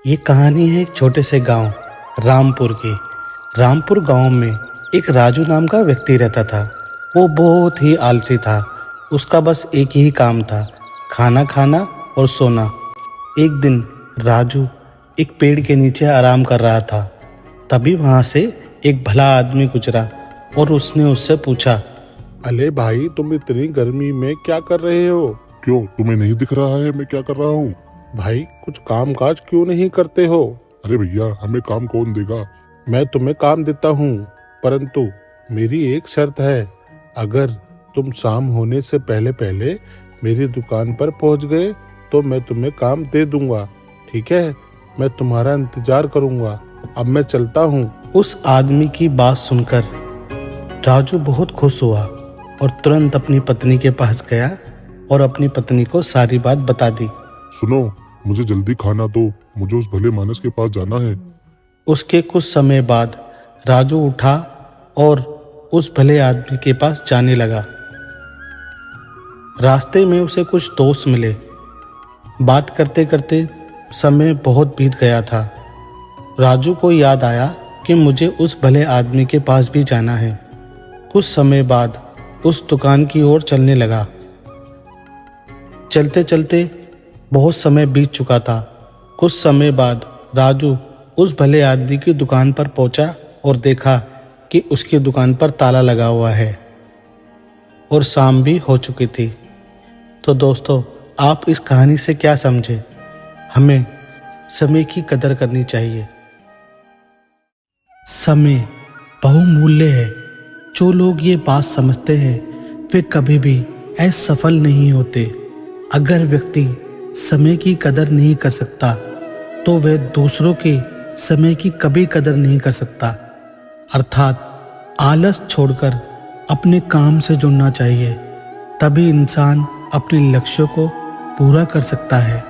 ये कहानी है एक छोटे से गांव रामपुर की। रामपुर गांव में एक राजू नाम का व्यक्ति रहता था। वो बहुत ही आलसी था। उसका बस एक ही काम था, खाना खाना और सोना। एक दिन राजू एक पेड़ के नीचे आराम कर रहा था। तभी वहाँ से एक भला आदमी गुजरा और उसने उससे पूछा, अले भाई, तुम इतनी गर्मी में क्या कर रहे हो? क्यों, तुम्हें नहीं दिख रहा है मैं क्या कर रहा हूँ? भाई, कुछ काम काज क्यों नहीं करते हो? अरे भैया, हमें काम कौन देगा? मैं तुम्हें काम देता हूँ, परंतु मेरी एक शर्त है। अगर तुम शाम होने से पहले पहले मेरी दुकान पर पहुँच गए तो मैं तुम्हें काम दे दूंगा। ठीक है? मैं तुम्हारा इंतजार करूंगा। अब मैं चलता हूँ। उस आदमी की बात सुनकर राजू बहुत खुश हुआ और तुरंत अपनी पत्नी के पास गया और अपनी पत्नी को सारी बात बता दी। सुनो, मुझे जल्दी खाना दो, मुझे उस भले मानस के पास जाना है। उसके कुछ समय बाद राजू उठा और उस भले आदमी के पास जाने लगा। रास्ते में उसे कुछ दोस्त मिले। बात करते करते समय बहुत बीत गया था। राजू को याद आया कि मुझे उस भले आदमी के पास भी जाना है। कुछ समय बाद उस दुकान की ओर चलने लगा। चलते चलते बहुत समय बीत चुका था। कुछ समय बाद राजू उस भले आदमी की दुकान पर पहुंचा और देखा कि उसकी दुकान पर ताला लगा हुआ है और शाम भी हो चुकी थी। तो दोस्तों, आप इस कहानी से क्या समझे? हमें समय की कदर करनी चाहिए। समय बहुमूल्य है। जो लोग ये बात समझते हैं वे कभी भी असफल नहीं होते। अगर व्यक्ति समय की कदर नहीं कर सकता तो वह दूसरों के समय की कभी कदर नहीं कर सकता। अर्थात आलस छोड़कर अपने काम से जुड़ना चाहिए, तभी इंसान अपने लक्ष्यों को पूरा कर सकता है।